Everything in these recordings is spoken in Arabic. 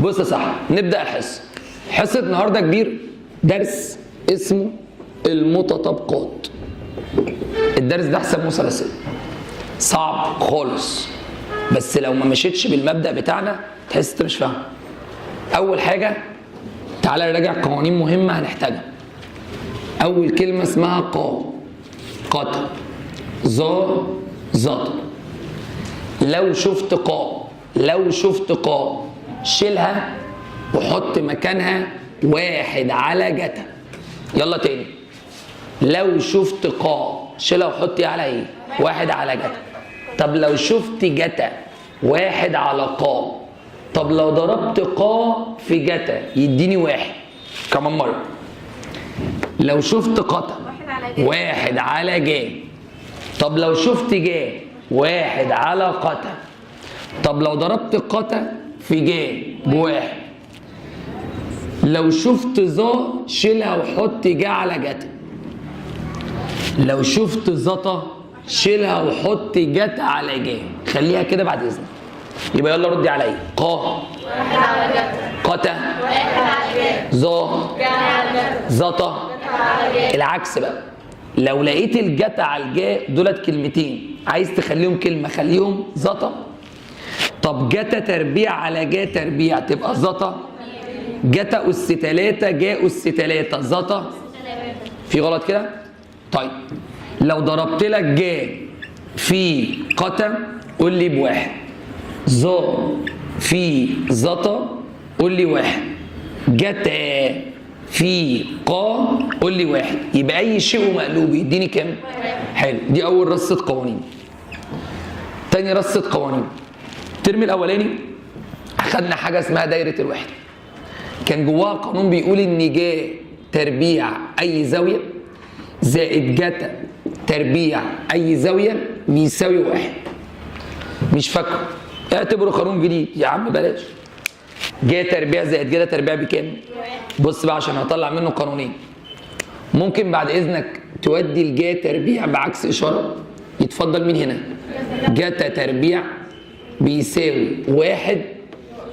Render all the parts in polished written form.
بص يا صاحبي، نبدا الحصه. حصه النهارده كبير، درس اسمه المتطابقات. الدرس ده حساب مثلثات صعب خالص، بس لو ما مشيتش بالمبدا بتاعنا تحس انت مش فاهم. اول حاجه تعالى نراجع قوانين مهمه هنحتاجها. اول كلمه اسمها قطع، زط. لو شفت قا شيلها وحط مكانها واحد على جتا. يلا تاني، لو شفت قا شيلها وحط على ايه؟ واحد على جتا. طب لو شفت جتا واحد على قا، طب لو ضربت قا في جتا يديني واحد. كمان مرة، لو شفت قطع واحد على جا، طب لو شفت جا واحد على قطع، طب لو ضربت قطع في جا بواحد. لو شفت ظا شيلها وحط جا على جتا. لو شفت زطا شيلها وحط جتا على جا. خليها كده بعد اذنك. يبقى يلا ردي عليا. قا واحد على جتا، قتا واحد على جا، ظا جا على جتا، زطا على جا. العكس بقى، لو لقيت الجتا على الجا دولت كلمتين عايز تخليهم كلمه، خليهم زطا. طب جتا تربيع على جا تربيع تبقى زطا. جتا اس 3 جا اس 3 زطا. في غلط كده؟ طيب لو ضربت لك جا في قتا قول لي بواحد، ظا في زطا قول لي واحد، جتا في قا قول لي واحد. يبقى اي شيء ومقلوب يديني كام؟ حلو. دي اول رصه قوانين. تاني رصه قوانين، الترم الاولاني اخدنا حاجه اسمها دايره الوحده. كان جواها قانون بيقول ان جا تربيع اي زاويه زائد جتا تربيع اي زاويه بيساوي واحد. مش فاكره؟ اعتبره قانون جديد يا عم، بلاش. جا تربيع زائد جتا تربيع بكام؟ بص بقى عشان هطلع منه قانونين. ممكن بعد اذنك تودي الجا تربيع بعكس اشاره؟ يتفضل. مين هنا؟ جتا تربيع بيساوي واحد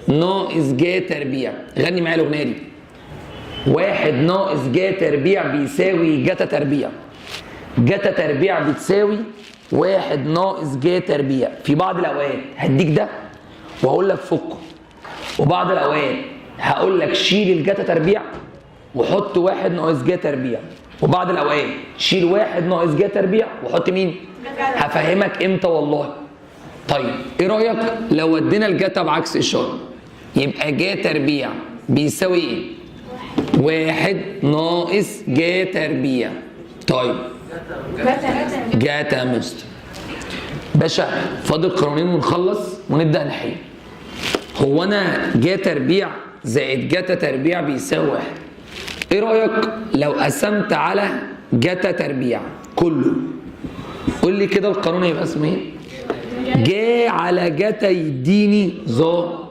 ناقص جا تربيع. غني معايا الاغنيه دي. واحد ناقص جا تربيع بيساوي جتا تربيع. جتا تربيع بتساوي واحد ناقص جا تربيع. في بعض الاوقات هديك ده وهقول لك فكه، وبعض الاوقات هقول لك شيل الجتا تربيع وحط واحد ناقص جا تربيع، وبعض الاوقات شيل واحد ناقص جا تربيع وحط مين؟ هفهمك امتى والله. طيب ايه رايك لو ودينا الجتا بعكس اشاره؟ يبقى جا تربيع بيساوي ايه؟ واحد ناقص جا تربيع. طيب جتا مستر باشا، فاضل قانونين ونخلص ونبدا نحل. هو انا جا تربيع زائد جتا تربيع بيساوي واحد. ايه رايك لو قسمت على جتا تربيع كله؟ قول لي كده القانون هيبقى اسمه ايه؟ جا على جتا يديني ظا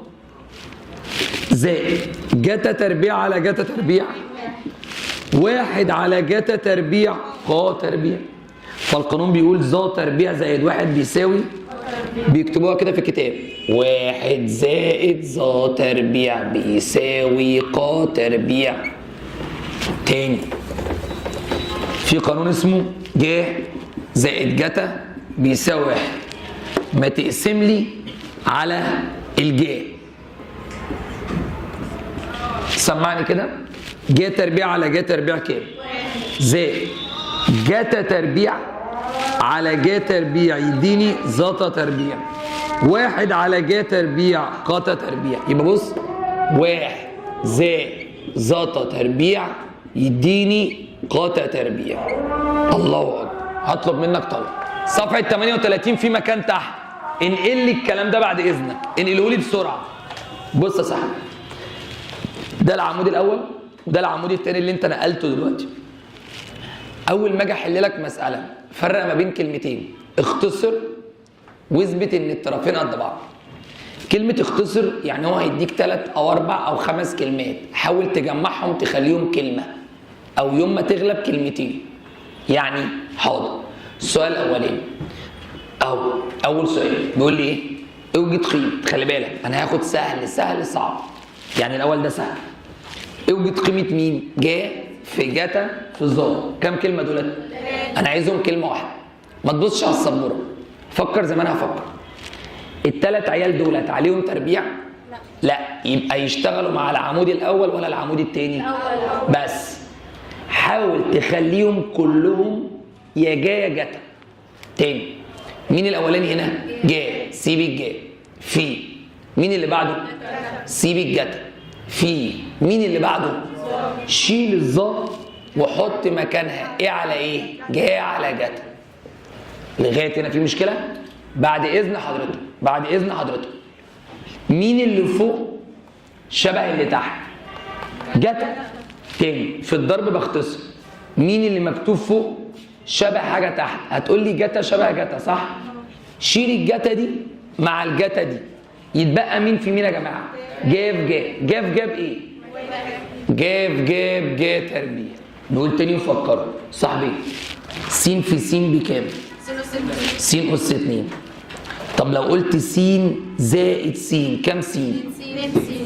زائد جتا تربيع على جتا تربيع واحد على جتا تربيع قا تربيع. فالقانون بيقول ظا تربيع زائد واحد بيساوي، بيكتبوها كده في الكتاب، واحد زائد ظا تربيع بيساوي قا تربيع. تاني، في قانون اسمه جا زائد جتا بيساوي واحد. ما تقسم لي على الجا. سمعني كده. جا تربيع على جا تربيع كام؟ زائد جتا تربيع على جا تربيع يديني زتا تربيع. واحد على جا تربيع قتا تربيع. يبقى بص، واحد زائد زتا تربيع يديني قتا تربيع. الله اكبر. هطلب منك طلب. صفحه 38 في مكان تحت، انقل لي الكلام ده بعد اذنك، انقله لي بسرعه. بص يا صاحبي، ده العمود الاول وده العمود الثاني اللي انت نقلته دلوقتي. اول ما اجي احل لك مساله فرق ما بين كلمتين، اختصر واثبت ان الطرفين قد بعض. كلمه اختصر يعني هو هيديك 3 أو 4 أو 5 كلمات، حاول تجمعهم تخليهم كلمه، او يوم ما تغلب كلمتين. يعني حاضر. السؤال الاولاني اول سؤال بيقول لي ايه؟ اوجد قيمه. خلي بالك انا هاخد سهل صعب. يعني الاول ده سهل. اوجد قيمه مين؟ جا في جتا في ظا. كام كلمه دولت؟ انا عايزهم كلمه واحده. ما تبصش على السبوره، فكر زي ما انا هفكر. الثلاث عيال دولت عليهم تربيع؟ لا. يبقى يشتغلوا مع العمود الاول ولا العمود الثاني؟ بس حاول تخليهم كلهم يا جا يا جتا. تاني، مين الاولاني هنا؟ جا، سيب الجا. في مين اللي بعده؟ سيب الجتا. في مين اللي بعده؟ شيل الظا وحط مكانها ايه على ايه؟ جا على جتا. لغايه هنا في مشكله؟ بعد اذن حضرتك، بعد اذن حضرتك، مين اللي فوق شبه اللي تحت؟ جتا. تاني، في الضرب بختصر، مين اللي مكتوب فوق شبه حاجه تحت؟ هتقول لي جتا شبه جتا، صح؟ شيل الجتا دي مع الجتا دي، يتبقى مين في مين يا جماعه؟ جاف جا. جاف جاب ايه؟ جاف جاب جا تربيع. نقول تاني نفكروا صاحبي، س في س بكام؟ س أس 2. طب لو قلت س زائد س، كام س؟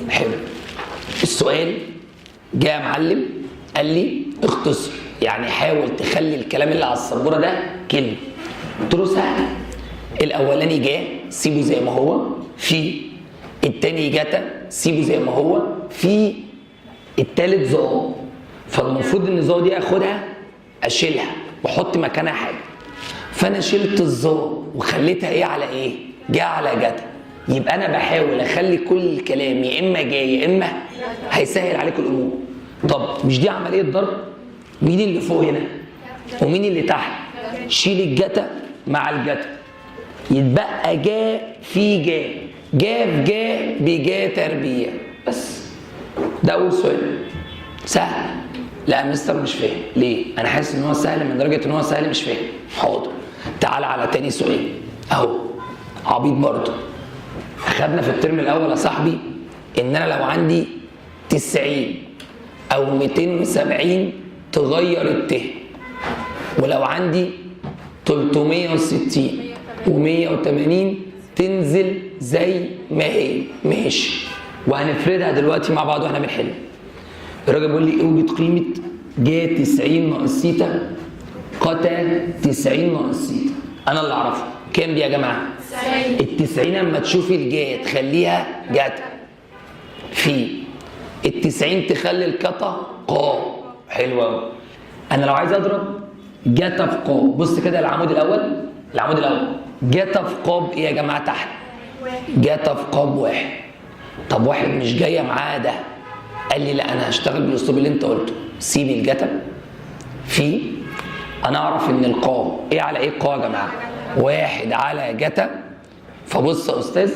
حلو. السؤال جه يا معلم قال لي اختصر، يعني حاول تخلي الكلام اللي على السبوره ده كلمه. قلت له سهل. الاولاني جه سيبه زي ما هو، في التاني جتا سيبه زي ما هو، في التالت ظا. فالمفروض ان ظا دي اخدها اشيلها واحط مكانها حاجه. فانا شلت الظا وخليتها ايه على ايه؟ جا على جتا. يبقى انا بحاول اخلي كل الكلام يا اما جاي يا اما هيسهل عليك الامور. طب مش دي عمليه ضرب؟ مين اللي فوق هنا ومين اللي تحت؟ شيل الجتا مع الجتا، يتبقى جا في جا. جا في جا بجا تربيع. بس ده اول سؤال. سهل؟ لا مستر مش فاهم. ليه؟ انا حاسس ان هو سهل من درجه ان هو سهل مش فاهم. حاضر، تعال على تاني سؤال اهو. عبيط برضه. خدنا في الترم الاول يا صاحبي ان انا لو عندي 90 او 270 تغير الت، ولو عندي 360 و180 تنزل زي ما هي. ماشي، وهنفردها دلوقتي مع بعض واحنا بنحل. الراجل بيقول لي اوجد قيمه جا 90 ناقص سيتا قتا 90 ناقص سيتا. انا اللي اعرفه كام دي يا جماعه؟ 90. ال90 لما تشوفي الجا تخليها جتا، في ال90 تخلي الكتا قا. حلو قوي. انا لو عايز اضرب جتا في قا، بص كده العمود الاول، العمود الاول جتا في قا بايه يا جماعه تحت؟ جتا في قا بواحد. طب واحد مش جايه معاه ده، قال لي لا انا هشتغل بالاسلوب اللي انت قلته. سيب الجتا في، انا اعرف ان القا ايه على ايه؟ قا يا جماعه واحد على جتا. فبص يا استاذ،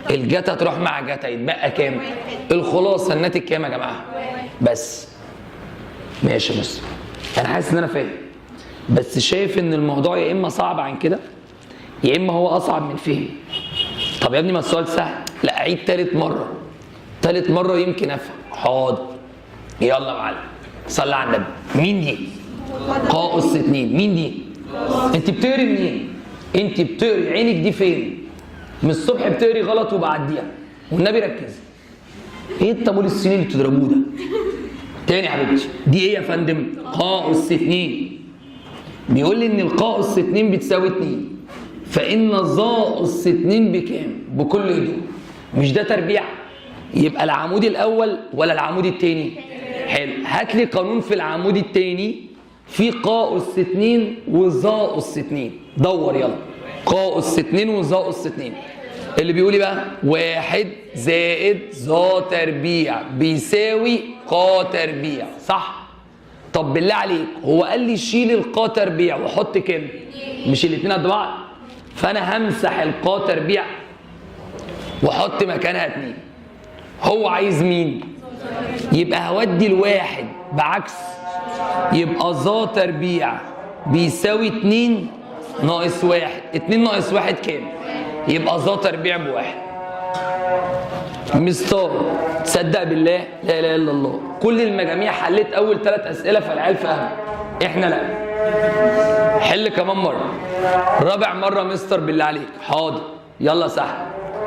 الجتا تروح مع جتا يتبقى كام؟ الخلاصه الناتج كام يا جماعه؟ بس ماشي. بس انا حاسس ان انا فاهم، بس شايف ان الموضوع يا اما صعب عن كده يا اما هو اصعب من فهم. طب يا ابني ما السؤال سهل. لا اعيد تالت مره، تالت مره يمكن افهم. حاضر، يلا يا معلم صلي على النبي. مين دي؟ قا اس 2. مين دي؟ انت بتقري منين؟ انت بتقري عينك دي فين؟ من الصبح بتقري غلط وبعديها، والنبي ركزي. ايه الطابور الصيني اللي بتضربوه ده؟ تاني يا حبيبتي، دي ايه يا فندم؟ قا اس 2. بيقول لي ان القا اس 2 بتساوي 2، فان ظا اس 2 بكام؟ بكل هدوء. مش ده تربيع؟ يبقى العمود الاول ولا العمود الثاني؟ حلو، هات لي قانون في العمود الثاني في قا اس 2 وظا اس 2. دور يلا، قا اس 2 وظا اس 2. اللي بيقول لي بقى 1 زائد ظا تربيع بيساوي قا تربيع، صح؟ طب بالله عليك هو قال لي شيل القا تربيع وحط كام؟ مش الاثنين قد بعض؟ فانا همسح القا تربيع واحط مكانها 2. هو عايز مين؟ يبقى هودي الواحد بعكس، يبقى ظا تربيع بيساوي 2 ناقص 1. 2 ناقص 1 كام؟ يبقى ظا تربيع بواحد. مستر تصدق بالله لا اله الا الله كل المجاميع حليت اول 3 اسئله فالعيال فاهمه، احنا لا. حل كمان مره، رابع مره مستر بالله عليك. حاضر يلا سهل.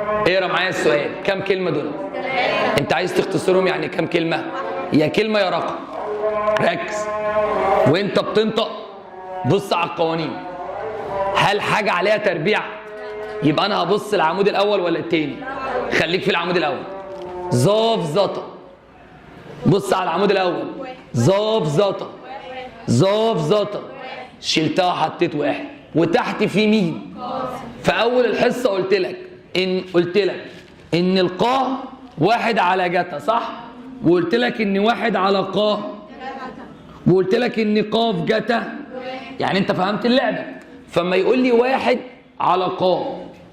اقرا معايا السؤال، كام كلمه دول؟ انت عايز تختصرهم يعني كام كلمه؟ يا كلمه يا رقم. ركز وانت بتنطق، بص على القوانين. هل حاجه عليها تربيع؟ يبقى انا هبص العمود الاول ولا التاني؟ خليك في العمود الاول. ظاف زطا، بص على العمود الاول. ظاف زطا، ظاف زطا، شلتها حطيت واحد. وتحت في مين؟ في اول الحصه قلت لك ان القاف واحد على جتا، صح؟ وقلت لك ان واحد على قاف، وقلت لك ان قاف جتا، يعني انت فهمت اللعبه. فما يقول لي واحد على قاف،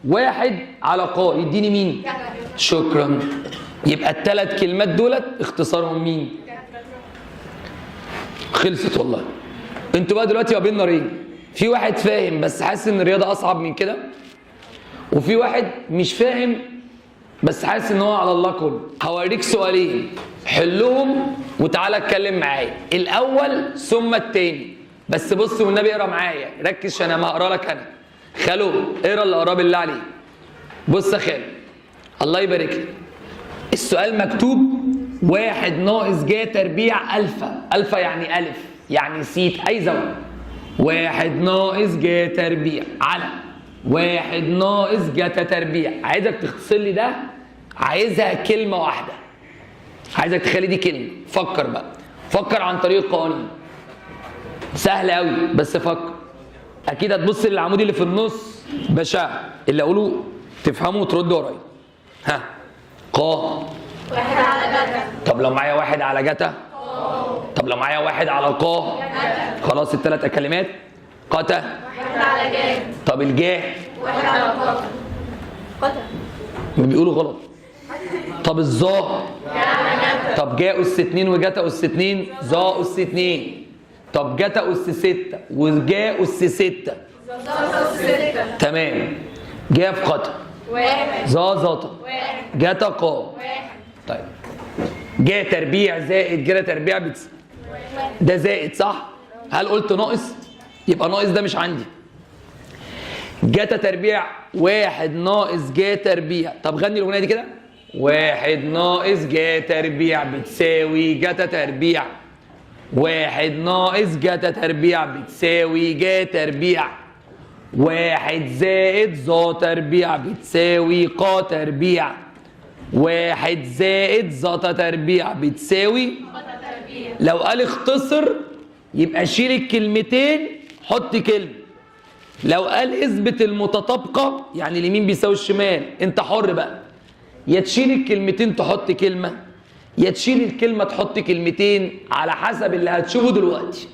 واحد على قاف، يديني مين؟ شكرا. يبقى الثلاث كلمات دولت اختصارهم مين؟ خلصت والله. انتوا بقى دلوقتي ما بين نارين، في واحد فاهم بس حاسس ان الرياضه اصعب من كده، وفي واحد مش فاهم بس حاسس ان هو على الله كله. هوريك سؤالين حلهم وتعالى اتكلم معايا، الاول ثم التاني. بس بص والنبي اقرا معايا، ركز عشان انا هقرا لك. انا خالو اقرا اللي قراه بالله عليك. بص يا خالو الله يبارك لك، السؤال مكتوب واحد ناقص جا تربيع الفا. الفا يعني الف يعني سيت اي زاويه. واحد ناقص جا تربيع على واحد ناقص جتا تربيع. عايزك تختصر لي ده، عايزها كلمه واحده، عايزك تخلي دي كلمه. فكر بقى، فكر عن طريق القوانين، سهل قوي بس فكر. اكيد هتبص للعمود اللي في النص باشا، اللي اقوله تفهمه وترد ورايا. ها قا واحد على جتا. طب لو معايا واحد على جتا؟ طب لو معايا واحد على القا؟ خلاص الثلاث كلمات. قتا واحد على جا. طب الجاه؟ واحد على قتا. قتا بيقولوا غلط. طب الظا؟ طب جاء اس 2 وجتا اس 2، ظا اس 2. طب جتا اس 6 وجاء اس 6. تمام. جاء في قتا. واحد. ظا زاطا. واحد. جتا قا. واحد. طيب جاء تربيع زائد جرى تربيع ده زائد صح؟ هل قلت ناقص؟ يبقى ناقص ده مش عندي. جتا تربيع واحد ناقص جا تربيع. طب غني الاغنيه دي كده. واحد ناقص جا تربيع بتساوي جتا تربيع. واحد ناقص جتا تربيع بتساوي جا تربيع. واحد زائد ظا تربيع بتساوي قا تربيع. واحد زائد زتا تربيع بتساوي. لو قال اختصر يبقى شيل الكلمتين حط كلمة. لو قال اثبت المتطابقة يعني اليمين بيساوي الشمال، انت حر بقى، يا تشيل الكلمتين تحط كلمة، يا تشيل الكلمة تحط كلمتين، على حسب اللي هتشوفه دلوقتي.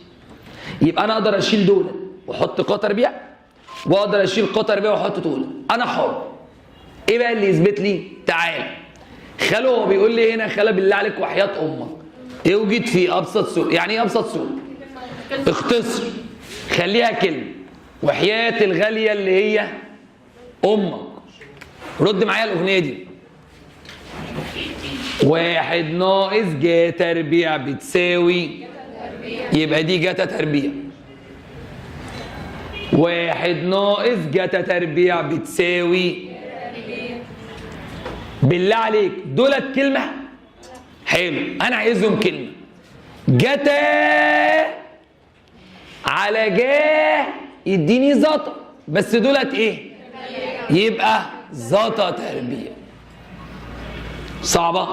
يبقى انا اقدر اشيل دول واحط قا تربيع، واقدر اشيل قا تربيع واحط دول، انا حر. ايه بقى اللي يثبت لي؟ تعال خالو هو بيقول لي هنا خاله بالله عليك وحياة امك اوجد في ابسط صورة. يعني ايه ابسط صورة؟ اختصر، خليها كلمة. وحياة الغالية اللي هي امك. رد معايا الاغنية دي. واحد ناقص جا تربيع بتساوي، يبقى دي جتا تربيع. واحد ناقص جتا تربيع بتساوي. بالله عليك دولت كلمة؟ حلو، أنا عايزهم كلمة. جتا على جا يديني زتا، بس دولت إيه؟ يبقى زتا تربيع. صعبة؟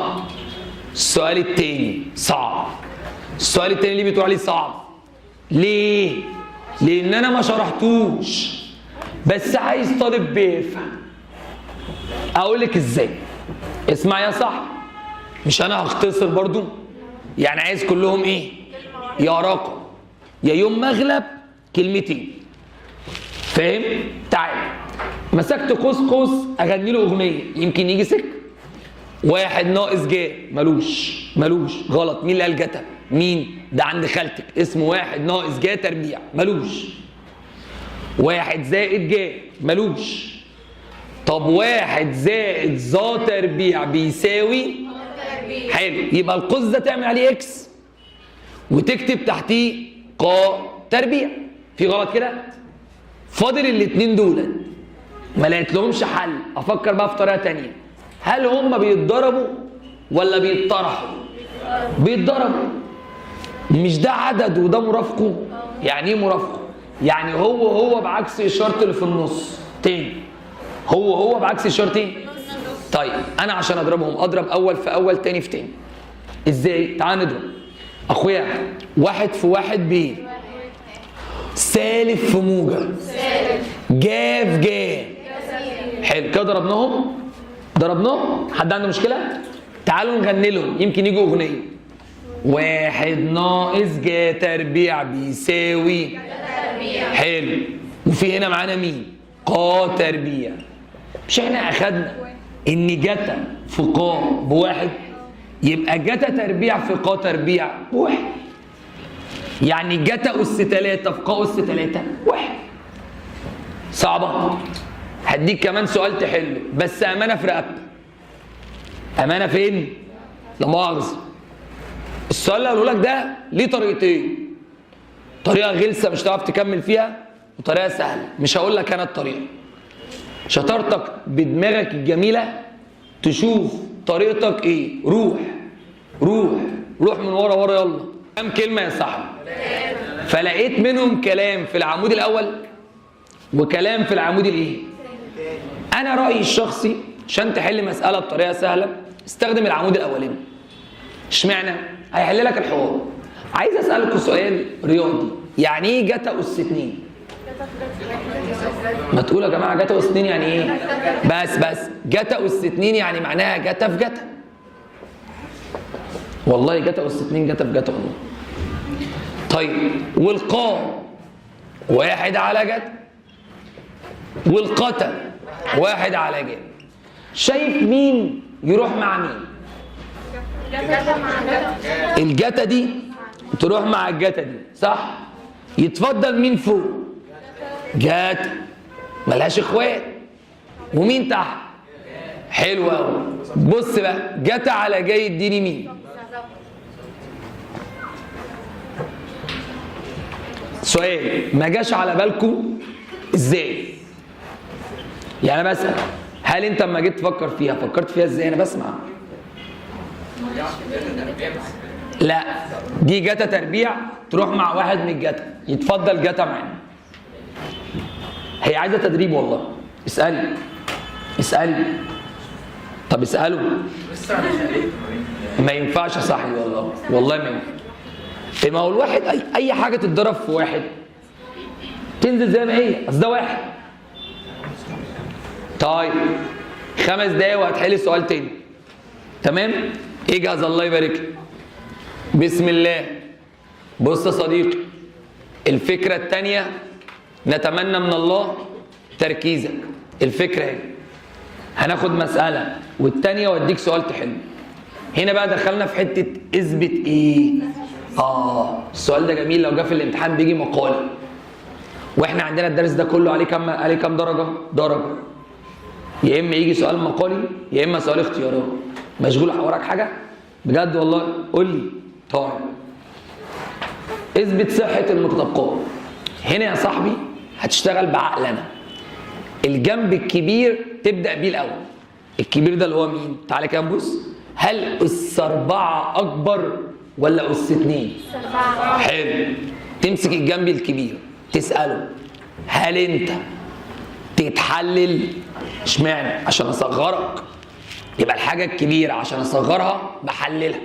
السؤال التاني صعب. السؤال التاني ليه بتقول عليه صعب؟ ليه؟ لأن أنا ما شرحتوش بس عايز طالب بيفهم. أقول لك إزاي؟ اسمع يا صاحبي، مش انا هختصر برضو؟ يعني عايز كلهم ايه؟ يا رقم يا يوم مغلب كلمتين. فاهم؟ تعال مسكت قوس قوس اغني له اغنيه يمكن يجي سكه. واحد ناقص جا ملوش غلط. مين اللي قال جتا؟ مين؟ ده عند خالتك اسمه واحد ناقص جا تربيع ملوش. واحد زائد جا ملوش. طب واحد زائد ظا تربيع بيساوي. حلو، يبقى القوس ده تعمل عليه اكس وتكتب تحتيه قا تربيع. في غلط كده؟ فاضل الاتنين دول ما لقيت لهمش حل، افكر بقى في طريقه تانية. هل هم بيتضربوا ولا بيتطرحوا؟ بيتضربوا. مش ده عدد وده مرافقه؟ يعني ايه مرافقه؟ يعني هو بعكس الشرط اللي في النص. تاني، هو بعكس الشرط ايه؟ طيب انا عشان اضربهم اضرب اول في اول تاني في تاني. ازاي؟ تعال نضرب. اخويا واحد في واحد ب سالب في موجب جا في جا. حلو كده ضربناهم. حد عنده مشكله؟ تعالوا نغني لهم يمكن يجوا اغنيه. واحد ناقص جا تربيع بيساوي. حلو. وفي هنا معانا مين؟ قا تربيع. مش احنا اخدنا ان جتا في قا بواحد؟ يبقى جتا تربيع في قا تربيع بواحد. يعني جتا أس 3 في قا أس 3 واحد. صعبة؟ هديك كمان سؤال تحله بس أمانة في رقبتك. أمانة فين؟ لا مؤاخذة. السؤال اللي هقوله لك ده ليه طريقتين. طريقة غلسة مش هتعرف تكمل فيها، وطريقة سهلة. مش هقول لك أنا الطريقة. شطارتك بدماغك الجميلة تشوف طريقتك إيه. روح من ورا يلا. كم كلمة يا صاحبي؟ فلقيت منهم كلام في العمود الأول وكلام في العمود الإيه؟ أنا رأيي الشخصي عشان تحل مسألة بطريقة سهلة استخدم العمود الأولاني. اشمعنى؟ هيحل لك الحوار. عايز أسألكوا سؤال رياضي. يعني إيه جتا أس 2؟ ما تقولوا يا جماعة جتا أس 2 يعني إيه؟ بس جتا أس 2 يعني معناها جتا في جتا. والله جتا أس 2 جتا في جتا والله. طيب والقا واحد على جتا والقتا واحد على جتا. شايف مين يروح مع مين؟ الجتا دي تروح مع الجتا دي صح؟ يتفضل مين فوق؟ جتا ملهاش اخوات. ومين تحت؟ حلو قوي. بص بقى جتا على جاي يديني مين؟ سؤال ما جاش على بالكم ازاي؟ يعني انا بسأل هل انت لما جيت تفكر فيها فكرت فيها ازاي؟ انا بسمع. لا دي جتا تربيع تروح مع واحد من الجتا يتفضل جتا معانا. هي عايزه تدريب والله. اسألي. طب اسأله. ما ينفعش يا صاحبي والله ما ينفع. ما هو الواحد اي حاجه تتضرب في واحد تنزل زي ما هي. اصل ده واحد. طيب 5 دقايق وهتحل سؤال تاني. تمام؟ اجهز الله يبارك لك. بسم الله. بص يا صديقي الفكره الثانيه نتمنى من الله تركيزك. الفكره اهي. هناخد مساله والثانيه واديك سؤال تحله. هنا بقى دخلنا في حته اثبت ايه؟ السؤال ده جميل. لو جه في الامتحان بيجي مقالي. واحنا عندنا الدرس ده كله عليه كام درجه؟ يا اما يجي سؤال مقالي يا اما سؤال اختيارات. مشغول حوارك حاجه؟ بجد والله قول لي. طيب اثبت صحه المتطابقات. هنا يا صاحبي هتشتغل بعقلنا. الجنب الكبير تبدا بيه الاول. الكبير ده اللي هو مين؟ تعالى كده نبص. هل أس 4 أكبر ولا أس 2؟ حلو. تمسك الجنب الكبير تسأله هل أنت تتحلل؟ اشمعنى؟ عشان أصغرك. يبقى الحاجة الكبيرة عشان أصغرها بحللها.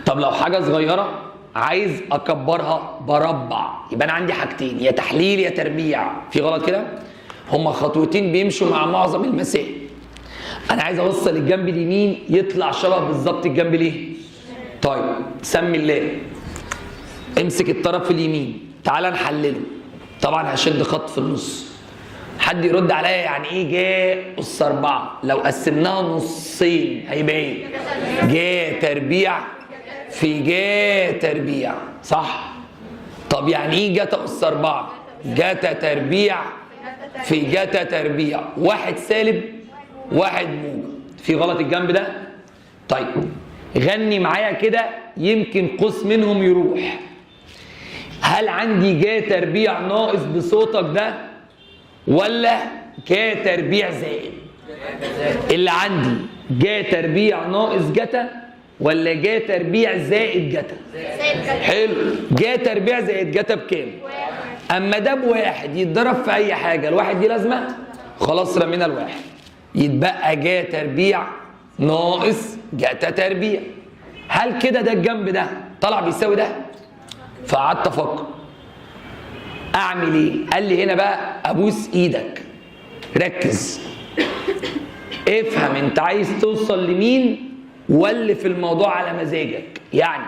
طب لو حاجة صغيرة عايز أكبرها بربع. يبقى أنا عندي حاجتين يا تحليل يا تربيع. في غلط كده؟ هما خطوتين بيمشوا مع معظم المسائل. انا عايز اوصل الجنب اليمين يطلع شبه بالظبط الجنب ليه؟ طيب سمي الله. امسك الطرف اليمين تعال نحلله. طبعا هشد خط في النص. حد يرد عليا يعني ايه جا أس 4؟ لو قسمناها نصين هيبقى ايه؟ جا تربيع في جا تربيع صح؟ طب يعني ايه جتا أس 4؟ جتا تربيع في جتا تربيع. واحد سالب واحد موجب. في غلط الجنب ده؟ طيب غني معايا كده يمكن قوس منهم يروح. هل عندي جا تربيع ناقص بصوتك ده ولا جا تربيع زائد؟ اللي عندي جا تربيع ناقص جتا ولا جا تربيع زائد جتا؟ حلو. جا تربيع زائد جتا بكام؟ اما ده بواحد يتضرب في اي حاجه الواحد دي لازمه، خلاص رمينا الواحد، يتبقى جا تربيع ناقص جتا تربيع. هل كده ده الجنب ده طلع بيساوي ده؟ فقعدت افكر اعمل ايه؟ قال لي هنا بقى ابوس ايدك ركز افهم انت عايز توصل لمين واللي في الموضوع على مزاجك. يعني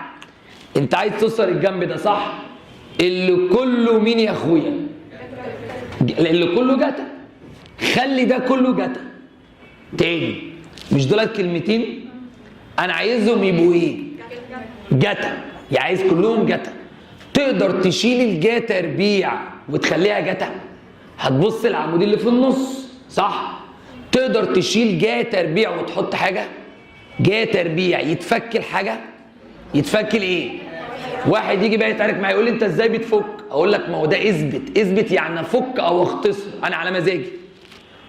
انت عايز توصل الجنب ده صح؟ اللي كله مين يا اخويا؟ اللي كله جتا. خلي ده كله جتا. تاني مش دولت كلمتين؟ انا عايزهم يبقوا ايه؟ جتا. يعني عايز كلهم جتا. تقدر تشيل الجا تربيع وتخليها جتا؟ هتبص العمود اللي في النص صح؟ تقدر تشيل جا تربيع وتحط حاجه؟ جا تربيع يتفك الحاجه؟ يتفك الايه؟ واحد يجي بقى يتعارك معايا يقول لي انت ازاي بتفك؟ اقول لك ما هو ده اثبت يعني افك او اختصر انا على مزاجي.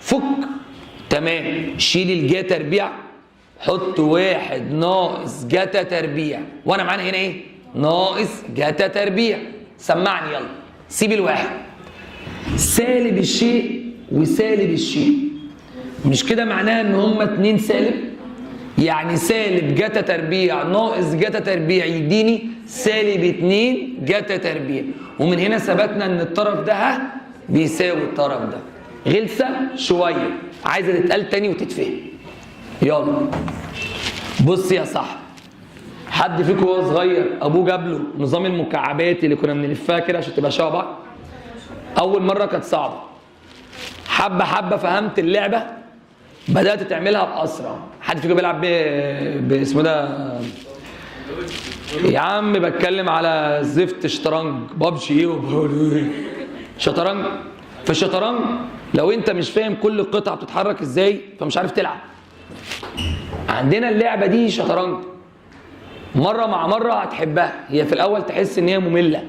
فك تمام. شيل الجا تربيع حط واحد ناقص جتا تربيع وانا معانا هنا ايه؟ ناقص جتا تربيع. سمعني يلا. سيب الواحد. سالب الشيء وسالب الشيء مش كده معناها ان هما اتنين سالب؟ يعني سالب جتا تربيع ناقص جتا تربيع يديني سالب 2 جتا تربيع. ومن هنا ثبتنا ان الطرف ده بيساوي الطرف ده. غلسه شويه عايزه تتقال تاني وتتفهم. يلا بص يا صاحبي، حد فيكم وهو صغير ابوه جاب له نظام المكعبات اللي كنا بنلفها كده عشان تبقى شبه بعض؟ اول مره كانت صعبه، حبه حبه فهمت اللعبه بدات تعملها باسرع. حد فيكم بيلعب باسمه ده يا عم؟ بتكلم على زفت شطرنج بابجي ايه شطرنج. في الشطرنج لو انت مش فاهم كل قطعه بتتحرك ازاي فمش عارف تلعب. عندنا اللعبه دي شطرنج، مره مع مره هتحبها. هي في الاول تحس ان هي ممله،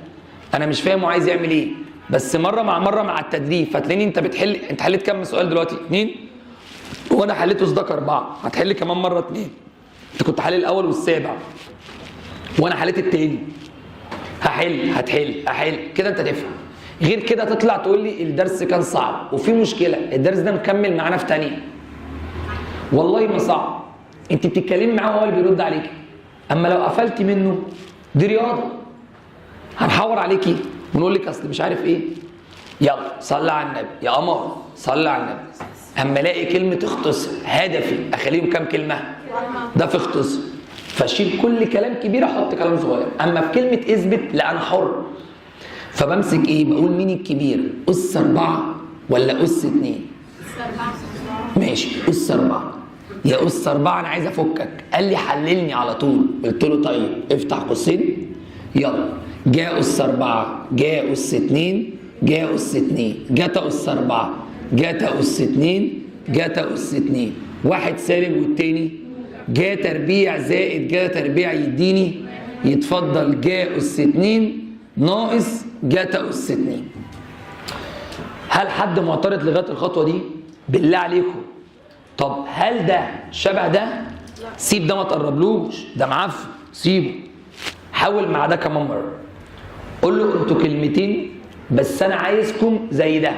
انا مش فاهم وعايز يعمل ايه، بس مره مع مره مع التدريب فتلاقيني انت بتحل. انت حليت كام سؤال دلوقتي؟ 2 وانا حليته صدق 4. هتحل كمان مره 2. انت كنت حلل الاول والسابع وانا حليت التاني. هتحل كده انت تفهم. غير كده تطلع تقول لي الدرس كان صعب. وفي مشكله، الدرس ده مكمل معانا في تانية. والله ما صعب، انت بتتكلمي معاه وهو اللي بيرد عليكي. اما لو قفلتي منه دي رياضه، هنحور عليكي ونقول لك اصل مش عارف ايه. يلا صلي على النبي يا قمر، صلي على النبي. اما الاقي كلمه اختصر هدفي اخليهم كام كلمه؟ ده في اختصر. فاشيل كل كلام كبير احط كلام صغير. اما في كلمه اثبت لا انا حر. فبمسك ايه؟ بقول مين الكبير؟ اس 4 ولا اس 2؟ ماشي اس 4. يا اس 4 انا عايز افكك. قال لي حللني على طول. قلت له طيب افتح قوسين يلا. جاء اس 4 جاء اس 2 جاء اس 2 جت اس 4 جت اس 2 جت اس 2. واحد سالب والتاني جا تربيع زائد جا تربيع يديني يتفضل جا اس 2 ناقص جت اس 2. هل حد معترض لغايه الخطوه دي؟ بالله عليكم. طب هل ده شبه ده؟ سيب ده ما تقربلوش، ده معفن سيبه. حاول مع ده كمان مره. قول له انتوا كلمتين بس انا عايزكم زي ده.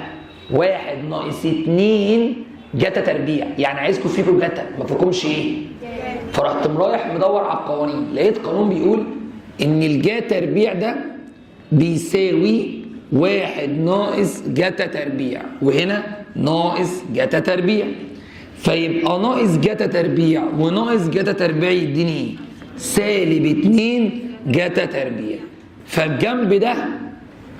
1 ناقص 2 جتا تربيع، يعني عايزكم فيكم جتا ما فيكمش ايه؟ فرحت رايح مدور على القوانين، لقيت قانون بيقول ان الجا تربيع ده بيساوي 1 ناقص جتا تربيع، وهنا ناقص جتا تربيع. فيبقى ناقص جتا تربيع وناقص جتا تربيع يديني ايه؟ سالب 2 جتا تربيع. فالجنب ده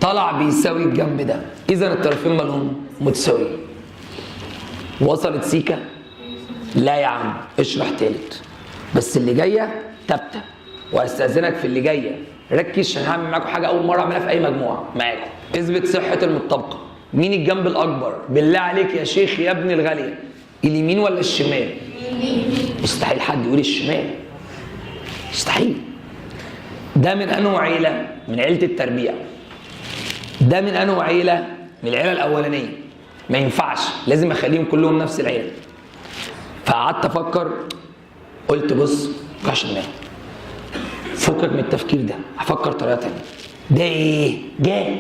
طلع بيساوي الجنب ده. اذا الطرفين مالهم متساويين. وصلت سيكا؟ لا يا عم اشرح تالت. بس اللي جايه تبته، وهستاذنك في اللي جايه ركز عشان هعمل معاكم حاجه اول مره اعملها في اي مجموعه معاكم. اثبت صحه المطابقه. مين الجنب الاكبر؟ بالله عليك يا شيخ يا ابن الغاليه، اليمين ولا الشمال؟ مستحيل حد يقول الشمال، مستحيل. ده من انه عيله؟ من عيله التربيع. ده من انه عيله؟ من العيله الاولانيه. ما ينفعش، لازم اخليهم كلهم نفس العيله. فقعدت افكر، قلت بص مفيهاش دماغ، فكك من التفكير ده، هفكر طريقه ثانيه. ده ايه؟ جا.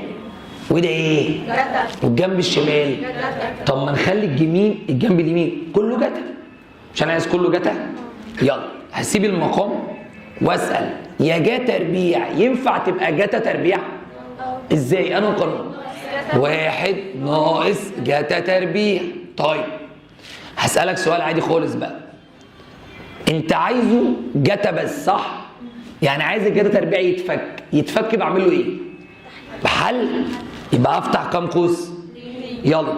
وده ايه؟ جتا. والجنب الشمال؟ جتا. طب ما نخلي الجنب اليمين كله جتا، مش انا عايز كله جتا؟ يلا هسيب المقام واسال يا جا تربيع ينفع تبقى جتا تربيع؟ ازاي؟ انا قانون 1 ناقص جتا تربيع. طيب هسألك سؤال عادي خالص بقى، انت عايزه جتا بس صح؟ يعني عايز الجتا تربيع يتفك بعمل له ايه؟ بحل. يبقى افتح كام قوس؟ يلا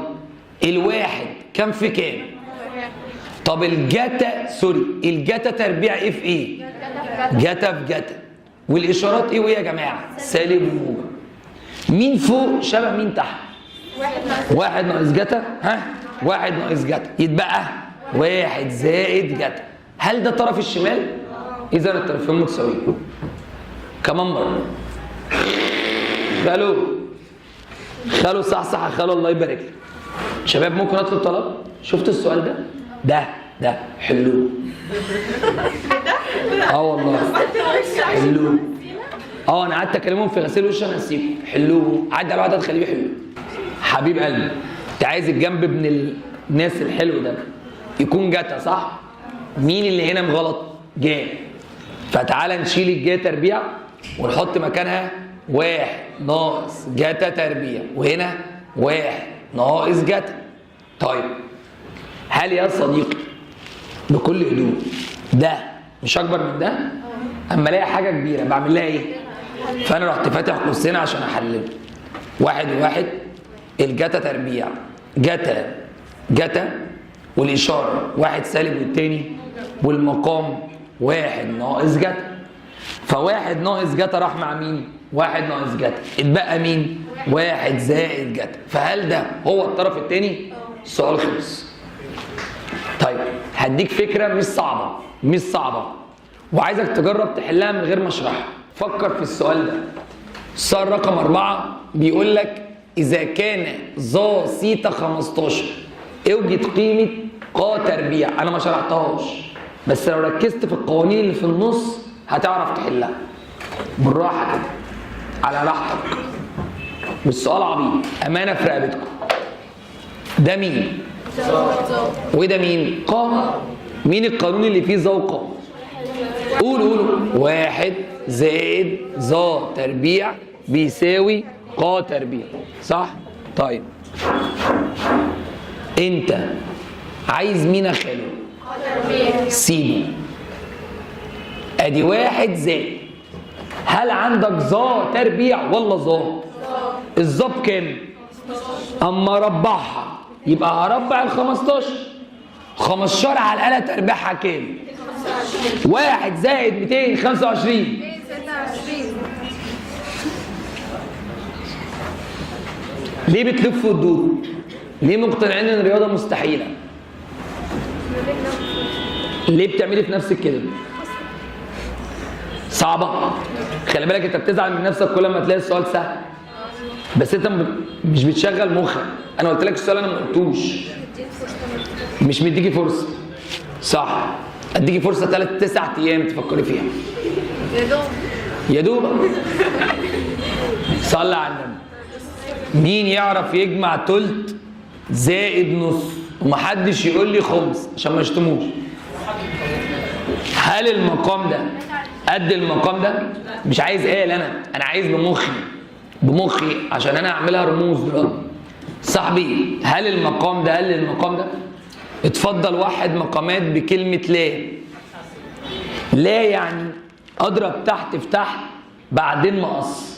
الواحد كام في كام؟ طب الجتا تربيع ايه في ايه؟ جتا في جتا. والاشارات ايه وايه يا جماعه؟ سالب وموجب. مين فوق شبه مين تحت؟ 1 ناقص جتا. ها؟ 1 ناقص جتا، يتبقى 1 زائد جتا. هل ده طرف الشمال؟ اذا الطرفين متساويين. كمان مره. خالو صح خالو، الله يبارك لك. شباب ممكن اطلب طلب؟ شفت السؤال ده حلوه. والله حلوه. انا قعدت اكلمهم في غسيل وش، انا هسيبه حلوه. عدى على واحد تخليه حلو. حبيب قلبي انت عايز الجنب ابن الناس الحلو ده يكون جتا صح؟ مين اللي هنا غلط؟ جا. فتعالى نشيل الجا تربيع ونحط مكانها 1 ناقص جتا تربيع، وهنا 1 ناقص جتا. طيب هل يا صديقي بكل هدوء ده مش اكبر من ده؟ اما الاقي حاجه كبيره بعمل لها ايه؟ فانا رحت فاتح قوسين عشان احلله. 1 و1 الجتا تربيع جتا والاشاره 1 سالب والتاني والمقام 1 ناقص جتا. ف1 ناقص جتا راح مع مين؟ 1 ناقص جتا، اتبقى مين؟ 1 زائد جتا. فهل ده هو الطرف التاني؟ السؤال خلص. طيب هديك فكره مش صعبه وعايزك تجرب تحلها من غير ما اشرحها. فكر في السؤال ده. السؤال رقم 4 بيقول لك اذا كان ذا سيتا 15 اوجد قيمه ق تربيع. انا ما شرحتهاش بس لو ركزت في القوانين اللي في النص هتعرف تحلها بالراحه كده على راحتك. والسؤال عبيط امانه في رقبتكم. ده مين؟ وده مين؟ ق. مين القانون اللي فيه ذا وق؟ قولوا 1 زائد ذا تربيع بيساوي ق تربيع صح؟ طيب انت عايز مين اخاله؟ سيبه. ادي 1 زائد، هل عندك ذا تربيع ولا ذا؟ الذا بكام؟ اما ربعها يبقى هربع ال 15. 15 على الاله تربيعها كام؟ 1 زائد 225. ليه بتلف وتدور؟ ليه مقتنعين ان الرياضه مستحيله؟ ليه بتعملي في نفسك كده؟ صعبه. خلي بالك انت بتزعل من نفسك كل ما تلاقي السؤال سهل، بس انت مش بتشغل مخك. انا قلت لك السؤال انا ما قلتوش، مش مديكي فرصه صح؟ اديكي فرصه 9 ايام تفكري فيها يا دوب. صلي على النبي. مين يعرف يجمع تلت زائد نص؟ ومحدش يقول لي خمس عشان ما يشتموش. هل المقام ده قد المقام ده؟ مش عايز انا عايز بمخي عشان انا هعملها رموز دلوقتي. صاحبي هل المقام ده قل المقام ده؟ اتفضل وحد مقامات بكلمة لا يعني اضرب تحت في تحت بعدين مقص.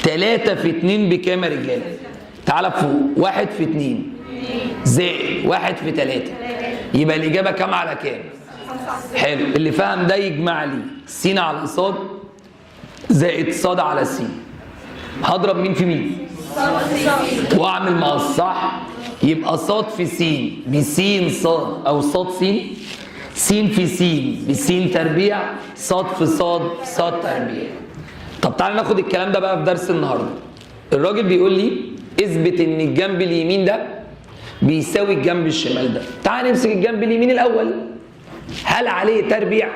3 في 2 بكام يا رجاله؟ تعالى فوق. 1 في 2 زائد 1 في 3 يبقى الاجابه كام على كام؟ حلو. اللي فهم ده يجمع لي س على ص زائد ص على س. هضرب مين في مين؟ واعمل مقص صح؟ يبقى ص في س بس ص او ص س، س في س بس تربيع، ص في ص تربيع. طب تعالى ناخد الكلام ده بقى في درس النهارده. الراجل بيقول لي اثبت ان الجنب اليمين ده بيساوي الجنب الشمال ده. تعال نمسك الجنب اليمين الاول. هل عليه تربيع؟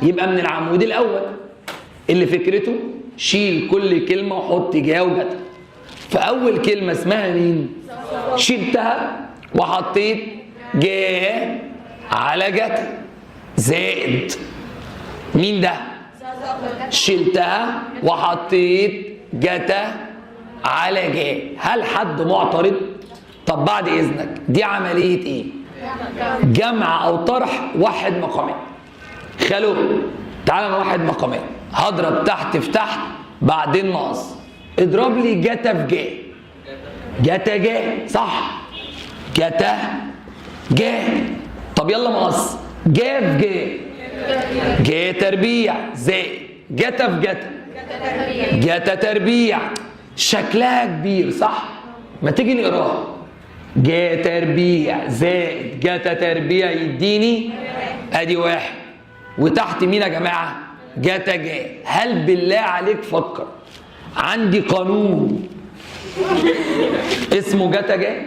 يبقى من العمود الاول اللي فكرته شيل كل كلمه وحط جا وجتا. فاول كلمه اسمها مين؟ شلتها وحطيت جا على جتا زائد مين ده؟ شلتها وحطيت جتا على جا. هل حد معترض؟ طب بعد اذنك دي عمليه ايه؟ جمع او طرح واحد مقامات. خلو تعالى نوحد مقامات. هضرب تحت في تحت بعدين ناقص. اضرب لي جتا في جا. جتا جا صح؟ جتا جا. طب يلا مقص. جا في جا. جا تربيع زائد جتا في جتا. جتا تربيع. شكلها كبير صح؟ ما تيجي نقراها. جا تربيع زائد جتا تربيع يديني ادي واحد. وتحت مين يا جماعه؟ جتا جا. هل بالله عليك فكر عندي قانون اسمه جتا جا؟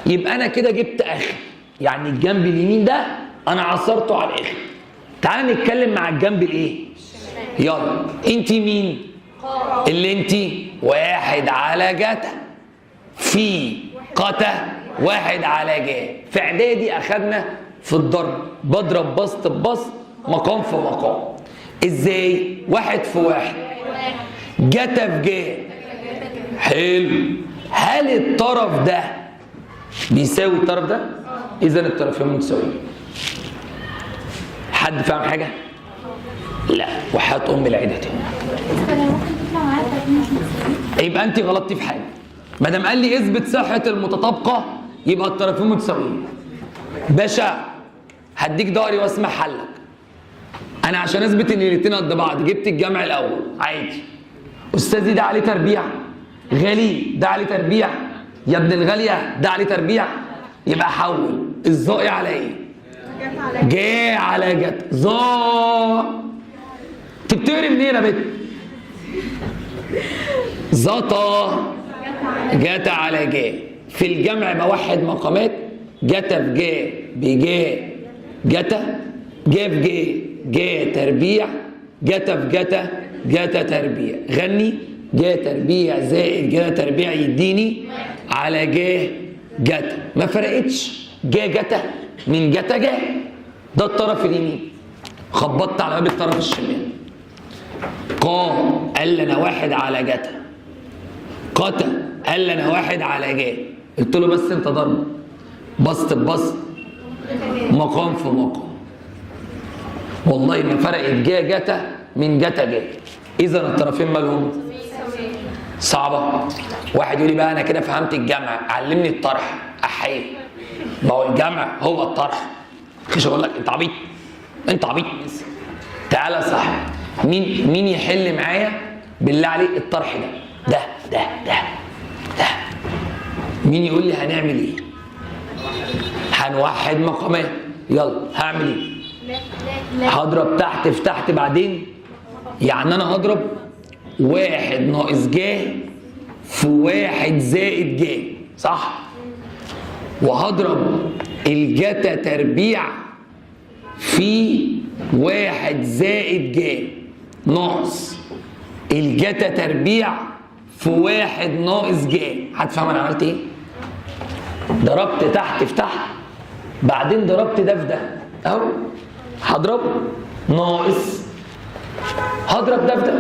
يبقى انا كده جبت اخر، يعني الجنب اليمين ده انا عصرته على الاخر. تعال نتكلم مع الجنب الايه؟ يلا انت مين؟ اللي انت واحد على جتا في قتا واحد على جا. في اعدادي اخدنا في الضرب بضرب بسط ببسط مقام في مقام. ازاي؟ واحد في واحد جتا في جا. حلو. هل الطرف ده بيساوي الطرف ده؟ اذا الطرفين متساويين. حد فاهم حاجه؟ لا. وحياة ام العيدة تاني يبقى انت غلطتي في حاجه. ما دام قال لي اثبت صحه المتطابقه يبقى الطرفين متساويين. باشا هديك ضهري واسمع حلك. انا عشان اثبت ان الاثنين قد بعض جبت الجمع الاول عادي. استاذي ده عليه تربيع. غالي ده عليه تربيع. يا ابن الغاليه ده عليه تربيع. يبقى حول الظاء على ايه؟ جا على جت. ظا. انت بتقري منين يا بت؟ زطا جتا على جا. في الجمع بوحد مقامات. جتا في جا بجا جتا. جا في جا جا تربيع. جتا في جتا جتا تربيع. غني. جا تربيع زائد جا تربيع يديني على جا جتا. ما فرقتش جا جتا من جتا جا. ده الطرف اليمين. خبطت على باب الطرف الشمال. قا قال لي انا واحد على جتا. قتا قال لي انا واحد على جا. قلت له بس انت ضرب بسط ببسط مقام في مقام. والله ما فرقت جا جتا من جتا جا. اذا الطرفين مالهم؟ صعبه. واحد يقول لي بقى انا كده فهمت الجمع علمني الطرح. احيي ما هو الجمع هو الطرح. مش اقول لك انت عبيط انت عبيط. تعالى صح. مين يحل معايا بالله عليك الطرح ده ده مين يقول لي هنعمل ايه؟ هنوحد مقامات. يلا هعمل ايه؟ هضرب تحت في تحت بعدين. يعني انا هضرب واحد ناقص جا في واحد زائد جا صح؟ وهضرب الجتا تربيع في واحد زائد جا ناقص الجتا تربيع في واحد ناقص جا. هتفهم انا عملت ايه؟ ضربت تحت في تحت بعدين ضربت ده في ده اهو. هضربه ناقص هضرب ده في ده.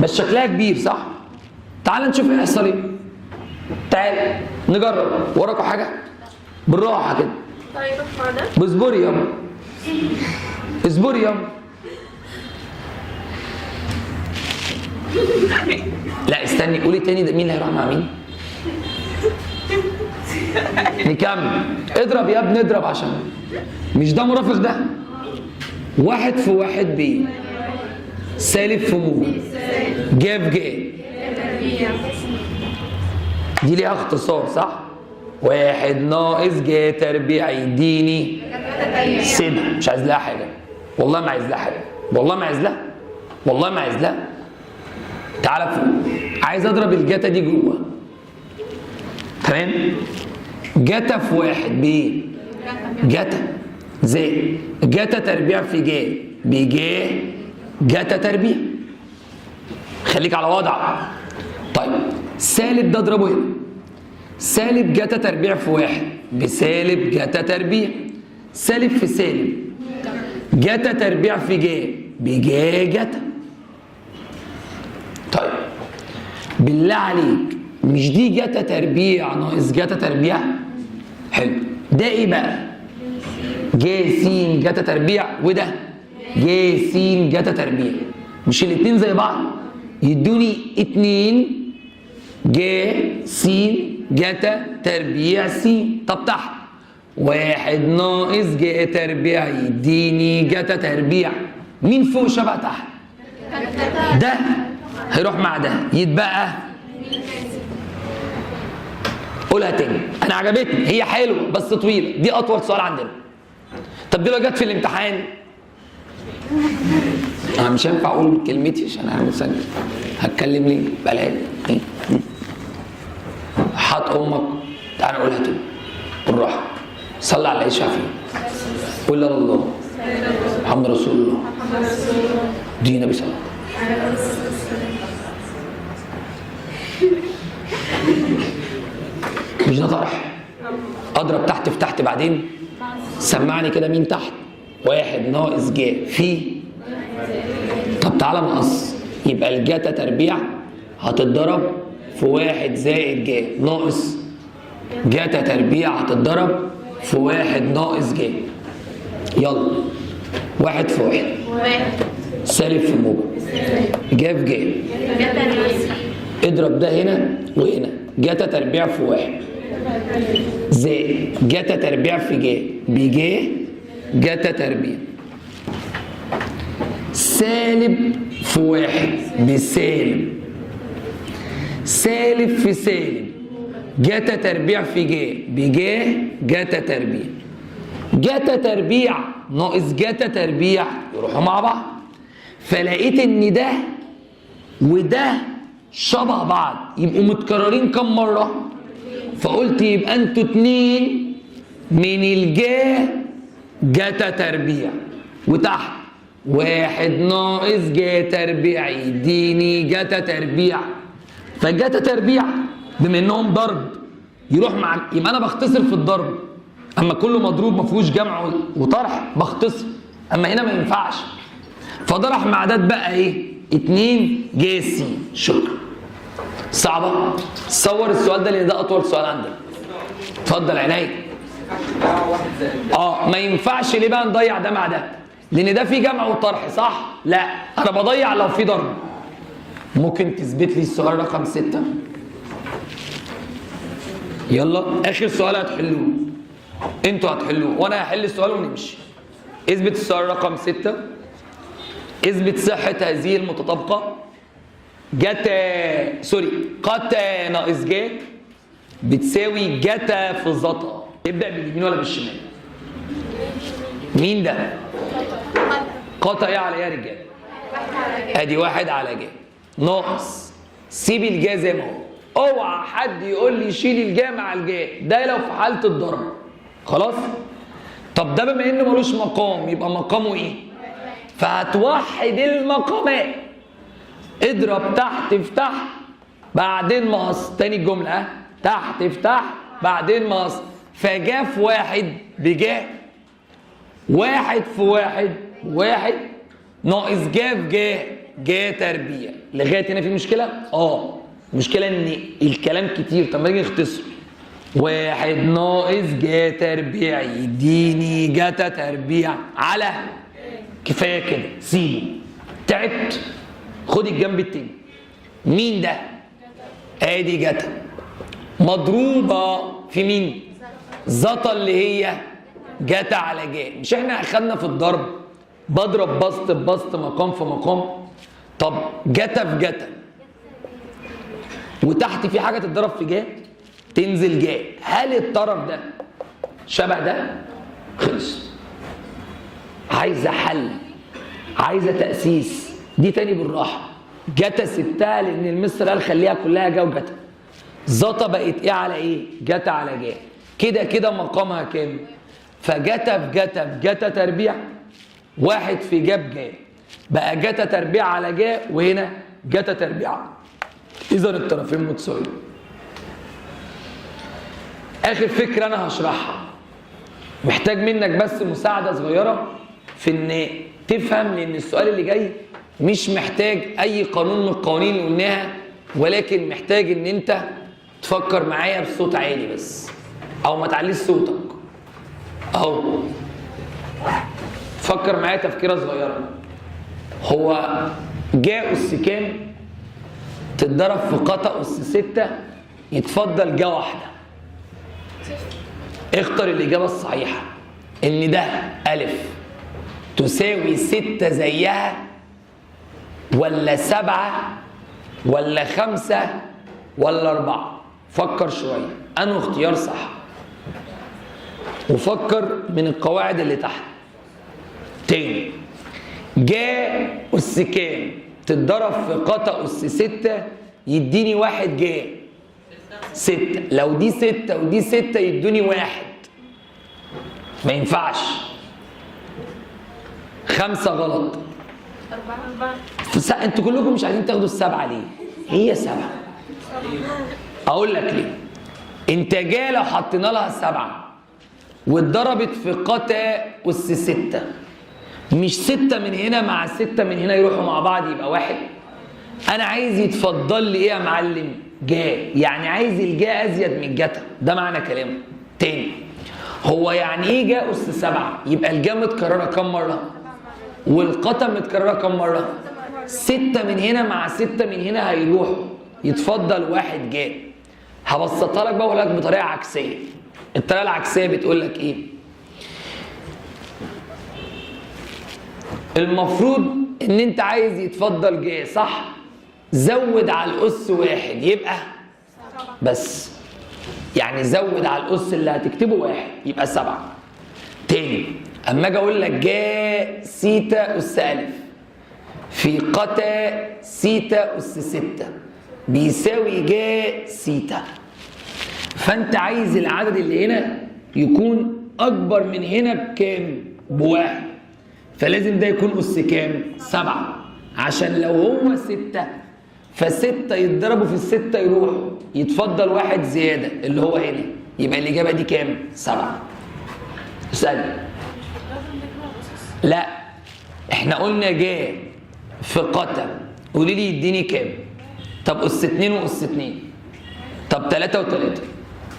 بس شكلها كبير صح؟ تعال نشوف ايه هيحصل ايه. تعال نجرب. وراكوا حاجه؟ بالراحه كده. طيب اتفضل. باصبري ياما. اصبري ياما. لا استني قولي تاني. ده مين اللي هيروح مع مين؟ نكمل. اضرب يا ابني اضرب عشان مش ده مرافق ده. واحد في واحد ب سالب في موجب جا في جا. دي ليها اختصار صح؟ واحد ناقص جا تربيع يديني سيدة. مش عايز لها حاجة. والله ما عايز لها حاجة. والله ما عايز لها. والله ما عايز لها. تعالى فوق. عايز اضرب الجتا دي جوه. تمام؟ جتا في واحد بايه؟ جتا زائد جتا تربيع في جا بجا جتا تربيع. خليك على وضعك. طيب سالب ده اضربه هنا. سالب جتا تربيع في واحد بسالب جتا تربيع. سالب في سالب جتا تربيع في جا بجا جتا. طيب بالله عليك مش دي جتا تربيع ناقص جتا تربيع؟ حلو. ده ايه بقى؟ جا س جتا تربيع وده جا س جتا تربيع. مش الاتنين زي بعض؟ يدوني 2 جا س جتا تربيع س. طب تحت 1 ناقص جا تربيع يديني جتا تربيع. مين فوق شبه تحت؟ ده هيروح مع ده يتبقى. قولها تاني، انا عجبتني هي حلوه بس طويله، دي اطول سؤال عندنا. طب دي لو جت في الامتحان انا مش هينفع اقول كلمتي عشان انا مسجل. هتكلم ليه؟ بلاش. حط امك. تعالى نقولها تاني بالراحه. صلي على العيش عافيه. قول لا الله محمد رسول الله دي نبي صلى الله عليه وسلم. مش ده طرح؟ اضرب تحت في تحت بعدين سمعني كده. مين تحت؟ 1 ناقص جا في. طب تعالى نقص. يبقى الجتا تربيع هتتضرب في 1 زائد جا ناقص جتا تربيع هتتضرب في 1 ناقص جا. يلا 1 في 1 سالب في موجب جا في جا. اضرب ده هنا وهنا. جتا تربيع في 1 زائد جتا تربيع في جا بجا جتا تربيع. سالب في 1 بسالب. سالب في سالب جتا تربيع في جا بجا جتا تربيع. جتا تربيع ناقص جتا تربيع يروحوا مع بعض. فلقيت ان ده وده شبه بعض يبقوا متكررين كم مره؟ فقلت يبقى انتوا 2 من الجا جتا تربيع. وتحت 1 ناقص جا تربيع يديني جتا تربيع. فجتا تربيع بما انهم ضرب يروح مع، يبقى انا بختصر في الضرب. اما كله مضروب ما فيهوش جمع وطرح بختصر. اما هنا ما ينفعش. فده راح مع ده بقى ايه؟ 2 جا س. شكرا. صعبه؟ صور السؤال ده لان ده اطول سؤال عندنا. اتفضل عينيا. ما ينفعش ليه بقى نضيع ده مع ده؟ لان ده فيه جمع وطرح صح؟ لا انا بضيع لو في ضرب. ممكن تثبت لي السؤال رقم 6؟ يلا اخر سؤال هتحلوه. انتوا هتحلوه وانا هحل السؤال ونمشي. اثبت السؤال رقم 6. اثبت صحة هذه المتطابقة. قتا ناقص جا بتساوي جتا في زتا. يبدأ باليمين ولا بالشمال؟ مين ده؟ قتا ايه على ايه يا رجاله؟ ادي 1 على جا ناقص سيب الجا زي ما هو. اوعى حد يقول لي شيل الجا مع الجا، ده لو في حالة الضرب. خلاص؟ طب ده بما انه ملوش مقام يبقى مقامه ايه؟ فهتوحد المقامات. اضرب تحت في تحت بعدين مقص. تاني الجملة تحت في تحت بعدين مقص. فجا في 1 بجا 1 في 1 ناقص جا في جا تربيع. لغاية هنا في مشكلة؟ المشكلة ان الكلام كتير. طب ما نيجي نختصر. 1 ناقص جا تربيع يديني جتا تربيع على. كفايه كده سيبه. تعبت؟ خد الجنب التاني. مين ده؟ ادي جتا مضروبه في مين؟ زتا اللي هي جتا على جا. مش احنا اخدنا في الضرب بضرب بسط ببسط مقام في مقام؟ طب جتا في جتا وتحت في حاجه تتضرب في جا تنزل جا. هل الطرف ده شبه ده؟ خلص. عايزه حل، عايزه تاسيس. دي تاني بالراحه. جتا سبتها لان المستر قال خليها كلها جا وجتا. زتا بقت ايه على ايه؟ جتا على جا. كده كده مقامها كام؟ فجتا في جتا في جتا تربيع، واحد في جاب جا، بقى جتا تربيع على جا، وهنا جتا تربيع. إذا الطرفين متساويين. آخر فكرة أنا هشرحها، محتاج منك بس مساعدة صغيرة في إن تفهم، لأن السؤال اللي جاي مش محتاج أي قانون من القوانين اللي قلناها، ولكن محتاج إن أنت تفكر معايا بصوت عالي بس، أو ما تعليش صوتك، أهو فكر معايا تفكيرة صغيرة. هو جا أس كام تتضرب في قطا أس 6 يتفضل جا واحدة. اختر الإجابة الصحيحة، إن ده ألف تساوي 6 زيها، ولا 7 ولا 5 ولا 4. فكر شوية أنه اختيار صح، وفكر من القواعد اللي تحت. تاني، جا أس كام تتضرب في قطا أس 6 يديني واحد جا 6. لو دي 6 ودي 6 يدوني واحد، ما ينفعش. 5 غلط. 4. انتوا كلكم مش عايزين تاخدوا ال7 ليه؟ هي 7. اقول لك ليه. انت جا لو حطينا لها 7 واتضربت في قطا أس 6، مش 6 من هنا مع 6 من هنا يروحوا مع بعض يبقى واحد. انا عايز يتفضل لي ايه يا معلم؟ جا، يعني عايز الجا ازيد من الجتا، ده معنى كلامه. تاني، هو يعني ايه جا أس 7؟ يبقى الجا متكرره كم مره؟ والقطا متكرره كم مره؟ 6 من هنا مع 6 من هنا هيروحوا، يتفضل واحد جا. هبسطها لك بقى واقول لك بطريقه عكسيه. الطريقه العكسيه بتقول لك ايه؟ المفروض ان انت عايز يتفضل جا، صح؟ زود على الأس 1 يبقى بس، يعني زود على الأس اللي هتكتبه 1 يبقى 7. تاني، اما اجي اقول لك جا سيتا أس ألف في قتا سيتا أس 6 بيساوي جا سيتا، فانت عايز العدد اللي هنا يكون اكبر من هنا بكام؟ بواحد، فلازم ده يكون أس كام؟ 7، عشان لو هو 6 ف6 يتضربوا في ال6 يروحوا، يتفضل واحد زيادة اللي هو هنا، يبقى الإجابة دي كام؟ 7. اسألني. لا، احنا قلنا جا في قتا، قولي لي يديني كام؟ طب أس 2 وأس 2، طب 3 و3،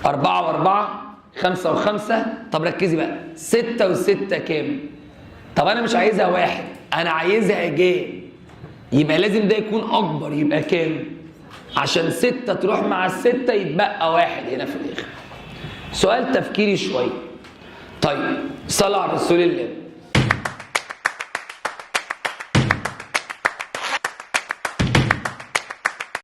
4 و4، 5 و5. طب ركزي بقى، 6 و6 كام؟ طب أنا مش عايزها 1، أنا عايزها جا، يبقى لازم ده يكون أكبر، يبقى كام؟ عشان 6 تروح مع ال6 يتبقى 1 هنا في الآخر. سؤال تفكيري شوية. طيب، صلى على رسول الله.